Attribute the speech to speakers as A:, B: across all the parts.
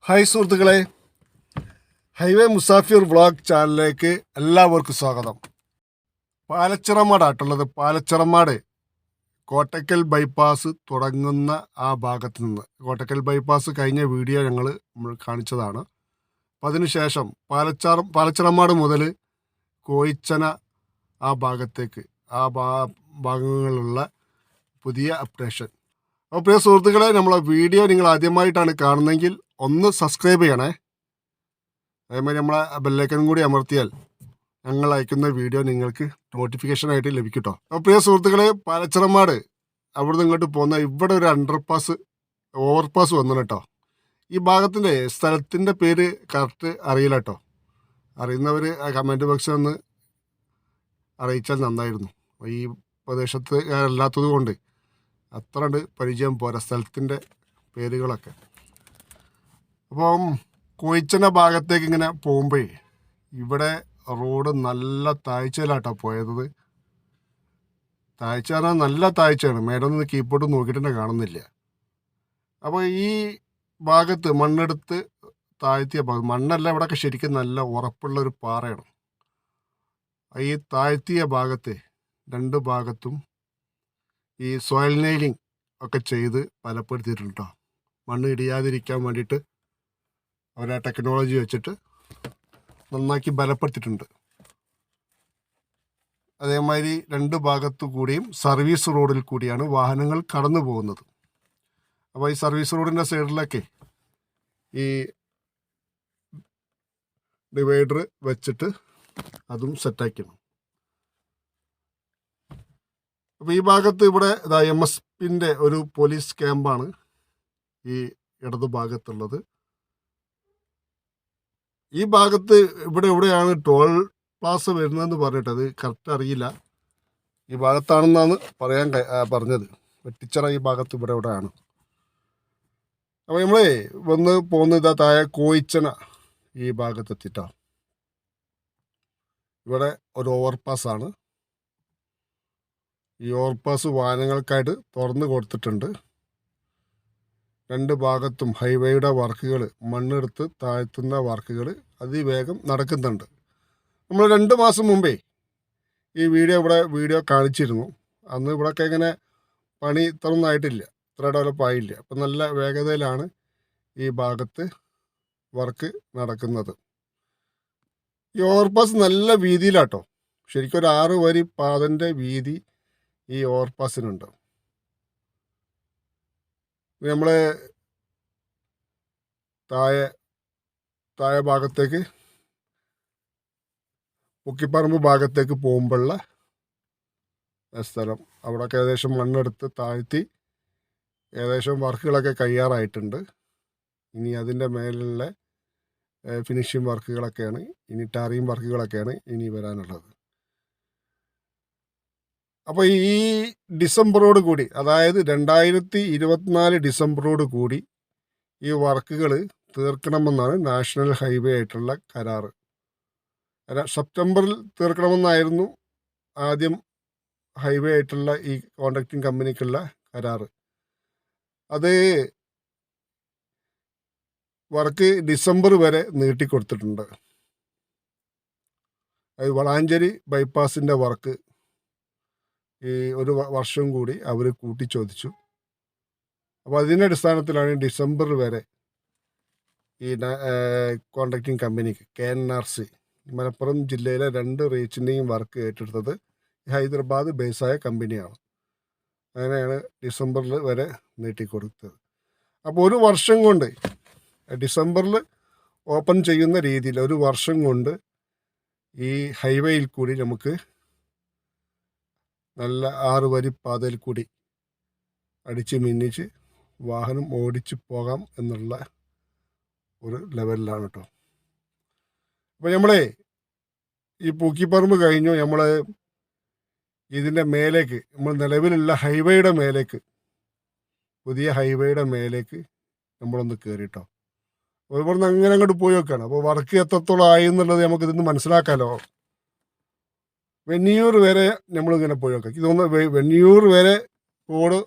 A: Hi സുഹൃത്തുക്കളെ, highway Musafir vlog ചാനലിലേക്ക് എല്ലാവർക്കും സ്വാഗതം. പാലച്ചിറമാടാട്ടുള്ളത്. പാലച്ചിറമാട് കോട്ടക്കൽ ബൈപ്പാസ് തുടങ്ങുന്ന ആ ഭാഗത്ത് നിന്ന്, കോട്ടക്കൽ ബൈപ്പാസ് കഴിഞ്ഞ വീഡിയോ നമ്മൾ കാണിച്ചതാണ്. അപ്പം അതിനുശേഷം പാലച്ചിറമാട് മുതൽ കോയിച്ചന ആ ഭാഗത്തേക്ക് ഭാഗങ്ങളിലുള്ള പുതിയ അപ്ഡേഷൻ. അപ്പോൾ പ്രിയ സുഹൃത്തുക്കളെ, നമ്മളെ വീഡിയോ നിങ്ങൾ ആദ്യമായിട്ടാണ് കാണുന്നതെങ്കിൽ ഒന്ന് സബ്സ്ക്രൈബ് ചെയ്യണേ. അതേമാതിരി നമ്മളെ ബെല്ലൈക്കനും കൂടി അമർത്തിയാൽ ഞങ്ങൾ അയക്കുന്ന വീഡിയോ നിങ്ങൾക്ക് നോട്ടിഫിക്കേഷനായിട്ട് ലഭിക്കും കേട്ടോ. അപ്പോൾ പ്രിയ സുഹൃത്തുക്കളെ, പാലച്ചിറമാട് അവിടുന്ന് ഇങ്ങോട്ട് പോകുന്ന ഇവിടെ ഒരു ഓവർപാസ് വന്നു കേട്ടോ. ഈ ഭാഗത്തിൻ്റെ സ്ഥലത്തിൻ്റെ പേര് കറക്റ്റ് അറിയില്ല കേട്ടോ. അറിയുന്നവർ കമൻറ്റ് ബോക്സിൽ ഒന്ന് അറിയിച്ചാൽ നന്നായിരുന്നു. ഈ പ്രദേശത്ത് അല്ലാത്തത് കൊണ്ട് അത്ര പരിചയം പോരാ സ്ഥലത്തിൻ്റെ പേരുകളൊക്കെ. അപ്പം കോയിച്ചന ഭാഗത്തേക്ക് ഇങ്ങനെ പോകുമ്പോഴേ ഇവിടെ റോഡ് നല്ല താഴ്ചയിലാട്ടോ പോയത്. താഴ്ച പറഞ്ഞാൽ നല്ല താഴ്ചയാണ്. മേലൊന്ന് കീപ്പോട്ട് നോക്കിയിട്ട് കാണുന്നില്ല. അപ്പോൾ ഈ ഭാഗത്ത് മണ്ണെടുത്ത് താഴ്ത്തിയ ഭാഗം, മണ്ണല്ല ഇവിടെയൊക്കെ ശരിക്കും നല്ല ഉറപ്പുള്ളൊരു പാറയാണ്. ഈ താഴ്ത്തിയ ഭാഗത്ത് രണ്ട് ഭാഗത്തും ഈ സോയിൽ നെയിലിംഗ് ഒക്കെ ചെയ്ത് ബലപ്പെടുത്തിയിട്ടുണ്ട് കേട്ടോ. മണ്ണ് ഇടിയാതിരിക്കാൻ വേണ്ടിയിട്ട് അവർ ആ ടെക്നോളജി വെച്ചിട്ട് നന്നാക്കി ബലപ്പെടുത്തിയിട്ടുണ്ട്. അതേമാതിരി രണ്ട് ഭാഗത്തു കൂടിയും സർവീസ് റോഡിൽ കൂടിയാണ് വാഹനങ്ങൾ കടന്നു പോകുന്നത്. അപ്പോൾ ഈ സർവീസ് റോഡിൻ്റെ സൈഡിലൊക്കെ ഈ ഡിവൈഡർ വെച്ചിട്ട് അതും സെറ്റാക്കണം. അപ്പോൾ ഈ ഭാഗത്ത് ഇവിടെ MSPൻ്റെ ഒരു പോലീസ് ക്യാമ്പാണ് ഈ ഇടതു ഭാഗത്തുള്ളത്. ഈ ഭാഗത്ത് എവിടെയാണ് ടോൾ പ്ലാസ വരുന്നതെന്ന് പറഞ്ഞിട്ട് അത് കറക്റ്റ് അറിയില്ല. ഈ ഭാഗത്താണെന്നാണ് പറഞ്ഞത്. വെട്ടിച്ചിറ ഈ ഭാഗത്ത് എവിടെയാണ്. അപ്പോൾ നമ്മളെ വന്ന് പോകുന്ന താഴെ കോയിച്ചന ഈ ഭാഗത്തെത്തിട്ടോ. ഇവിടെ ഒരു ഓവർപാസ്സാണ്. ഈ ഓവർപാസ് വാഹനങ്ങൾക്കായിട്ട് തുറന്ന് കൊടുത്തിട്ടുണ്ട്. രണ്ട് ഭാഗത്തും ഹൈവേയുടെ വർക്കുകൾ, മണ്ണെടുത്ത് താഴ്ത്തുന്ന വർക്കുകൾ അതിവേഗം നടക്കുന്നുണ്ട്. നമ്മൾ 2 മാസം മുമ്പേ ഈ വീഡിയോ കാണിച്ചിരുന്നു. അന്ന് ഇവിടെയൊക്കെ ഇങ്ങനെ പണി ഇത്രയൊന്നും ആയിട്ടില്ല, ഇത്ര ഡെവലപ്പായില്ല. അപ്പം നല്ല വേഗതയിലാണ് ഈ ഭാഗത്ത് വർക്ക് നടക്കുന്നത്. ഈ ഓവർപാസ് നല്ല വീതിയിലാട്ടോ. ശരിക്കും ഒരു 6 വരി പാതൻ്റെ വീതി ഈ ഓവർപാസിനുണ്ട്. നമ്മൾ താഴെ ഭാഗത്തേക്ക് പൊക്കിപ്പറമ്പ് ഭാഗത്തേക്ക് പോകുമ്പോഴുള്ള സ്ഥലം, അവിടെയൊക്കെ ഏകദേശം മണ്ണെടുത്ത് താഴ്ത്തി ഏകദേശം വർക്കുകളൊക്കെ കഴിയാറായിട്ടുണ്ട്. ഇനി അതിൻ്റെ മേലുള്ള ഫിനിഷിങ് വർക്കുകളൊക്കെയാണ്, ഇനി ടാറിങ് വർക്കുകളൊക്കെയാണ് ഇനി വരാനുള്ളത്. അപ്പോൾ ഈ ഡിസംബറോട് കൂടി, അതായത് 2024 ഡിസംബറോട് കൂടി ഈ വർക്കുകൾ തീർക്കണമെന്നാണ് നാഷണൽ ഹൈവേ ആയിട്ടുള്ള കരാറ്. സെപ്റ്റംബറിൽ തീർക്കണമെന്നായിരുന്നു ആദ്യം ഹൈവേ ആയിട്ടുള്ള ഈ കോൺട്രാക്ടിങ് കമ്പനിക്കുള്ള കരാറ്. അത് വർക്ക് ഡിസംബർ വരെ നീട്ടിക്കൊടുത്തിട്ടുണ്ട്. അത് വളാഞ്ചേരി ബൈപ്പാസിൻ്റെ വർക്ക് ഈ ഒരു വർഷം കൂടി അവർ കൂട്ടിച്ചോദിച്ചു. അപ്പോൾ അതിൻ്റെ അടിസ്ഥാനത്തിലാണ് ഡിസംബർ വരെ ഈ കോൺട്രാക്ടിങ് കമ്പനിക്ക് KNRC മലപ്പുറം ജില്ലയിലെ 2 റീച്ചിൻ്റെയും വർക്ക് ഏറ്റെടുത്തത് ഹൈദരാബാദ് ബേസായ കമ്പനിയാണ്. അങ്ങനെയാണ് ഡിസംബറിൽ വരെ നീട്ടിക്കൊടുത്തത്. അപ്പോൾ ഒരു വർഷം കൊണ്ട്, ഡിസംബറിൽ ഓപ്പൺ ചെയ്യുന്ന രീതിയിൽ ഒരു വർഷം കൊണ്ട് ഈ ഹൈവേയിൽ കൂടി നമുക്ക് നല്ല 6 വരി പാതയിൽ കൂടി അടിച്ച് മിന്നിച്ച് വാഹനം ഓടിച്ച് പോകാം എന്നുള്ള ഒരു ലെവലിലാണ് കേട്ടോ. അപ്പോൾ നമ്മളെ ഈ പൂക്കിപ്പറമ്പ് കഴിഞ്ഞു, നമ്മൾ ഇതിൻ്റെ മേലേക്ക്, നമ്മൾ നിലവിലുള്ള ഹൈവേയുടെ മേലേക്ക്, പുതിയ ഹൈവേയുടെ മേലേക്ക് നമ്മളൊന്ന് കയറിട്ടോ. ഇവിടുന്ന് അങ്ങനെ അങ്ങോട്ട് പോയി വെക്കുകയാണ്. അപ്പോൾ വർക്ക് എത്രത്തോളം ആയി എന്നുള്ളത് നമുക്ക് ഇതിന്ന് മനസ്സിലാക്കാമല്ലോ. വെന്നിയൂർ വരെ നമ്മളിങ്ങനെ പോയി നോക്കാം. ഇതൊന്ന് വെന്നിയൂർ വരെ റോഡ്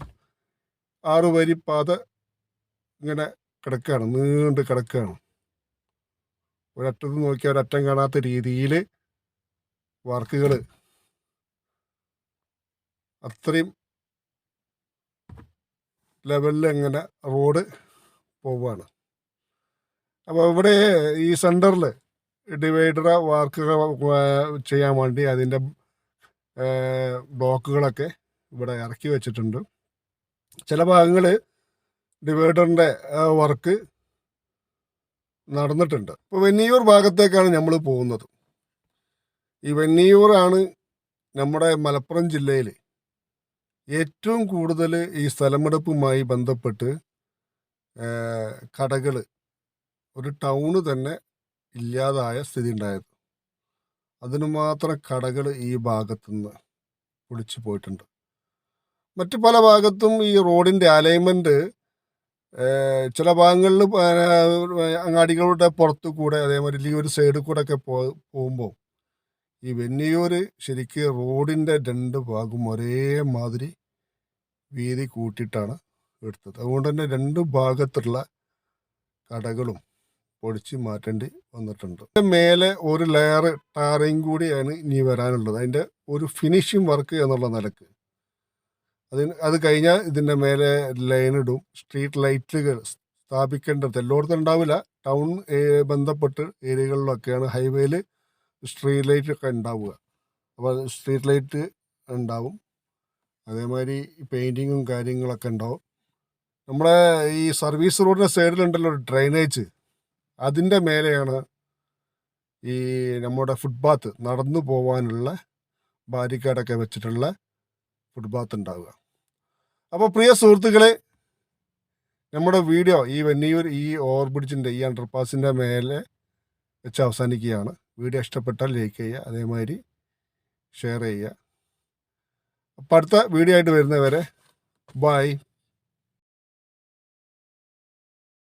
A: 6 വരി പാത ഇങ്ങനെ കിടക്കുകയാണ്, നീണ്ട് കിടക്കുകയാണ്. ഒരറ്റത്ത് നോക്കിയാൽ ഒരറ്റം കാണാത്ത രീതിയിൽ വർക്കുകൾ അത്രയും ലെവലിൽ എങ്ങനെ റോഡ് പോവുകയാണ്. അപ്പോൾ ഇവിടെ ഈ സെൻറ്ററിൽ ഡിവൈഡർ വർക്കുകൾ ചെയ്യാൻ വേണ്ടി അതിൻ്റെ ബ്ലോക്കുകളൊക്കെ ഇവിടെ ഇറക്കി വെച്ചിട്ടുണ്ട്. ചില ഭാഗങ്ങൾ ഡിവൈഡറിൻ്റെ വർക്ക് നടന്നിട്ടുണ്ട്. ഇപ്പോൾ വെന്നിയൂർ ഭാഗത്തേക്കാണ് നമ്മൾ പോകുന്നത്. ഈ വെന്നിയൂറാണ് നമ്മുടെ മലപ്പുറം ജില്ലയിൽ ഏറ്റവും കൂടുതൽ ഈ സ്ഥലമെടുപ്പുമായി ബന്ധപ്പെട്ട് കടകൾ, ഒരു ടൗണ് തന്നെ ഇല്ലാതായ സ്ഥിതി ഉണ്ടായത്. അതിനു മാത്രം കടകൾ ഈ ഭാഗത്തുനിന്ന് പൊളിച്ചു പോയിട്ടുണ്ട്. മറ്റു പല ഭാഗത്തും ഈ റോഡിൻ്റെ അലൈൻമെൻറ്റ് ചില ഭാഗങ്ങളിൽ അങ്ങാടികളുടെ പുറത്തു കൂടെ, അതേമാതിരി ഈ ഒരു സൈഡിൽ കൂടെ ഒക്കെ പോകുമ്പോൾ ഈ വെന്നിയൂർ ശരിക്ക് റോഡിൻ്റെ 2 ഭാഗം ഒരേമാതിരി വീതി കൂട്ടിയിട്ടാണ് എടുത്തത്. അതുകൊണ്ട് തന്നെ 2 ഭാഗത്തുള്ള കടകളും പൊളിച്ച് മാറ്റേണ്ടി വന്നിട്ടുണ്ട്. മേലെ ഒരു ലെയർ ടാറിങ് കൂടിയാണ് ഇനി വരാനുള്ളത്, അതിൻ്റെ ഒരു ഫിനിഷിങ് വർക്ക് എന്നുള്ള നിലക്ക്. അത് കഴിഞ്ഞാൽ ഇതിൻ്റെ മേലെ ലൈനിടും. സ്ട്രീറ്റ് ലൈറ്റുകൾ സ്ഥാപിക്കേണ്ടത് എല്ലായിടത്തും ഉണ്ടാവില്ല. ടൗൺ ബന്ധപ്പെട്ട് ഏരിയകളിലൊക്കെയാണ് ഹൈവേയിൽ സ്ട്രീറ്റ് ലൈറ്റ് ഒക്കെ ഉണ്ടാവുക. അപ്പോൾ സ്ട്രീറ്റ് ലൈറ്റ് ഉണ്ടാവും. അതേമാതിരി പെയിൻറ്റിങ്ങും കാര്യങ്ങളൊക്കെ ഉണ്ടാവും. നമ്മുടെ ഈ സർവീസ് റോഡിൻ്റെ സൈഡിലുണ്ടല്ലോ ഒരു ഡ്രെയിനേജ്, അതിൻ്റെ മേലെയാണ് ഈ നമ്മുടെ ഫുട്പാത്ത്, നടന്നു പോകാനുള്ള ബാരിക്കേഡൊക്കെ വെച്ചിട്ടുള്ള ഫുട്പാത്ത് ഉണ്ടാവുക. അപ്പോൾ പ്രിയ സുഹൃത്തുക്കളെ, നമ്മുടെ വീഡിയോ ഈ വെന്നിയൂർ ഈ ഓവർബ്രിഡ്ജിൻ്റെ ഈ അണ്ടർപാസിൻ്റെ മേലെ വെച്ച് അവസാനിക്കുകയാണ്. വീഡിയോ ഇഷ്ടപ്പെട്ടാൽ ലൈക്ക് ചെയ്യുക, അതേമാതിരി ഷെയർ ചെയ്യുക. അപ്പോൾ അടുത്ത വീഡിയോ ആയിട്ട് വരുന്നവരെ ബൈ.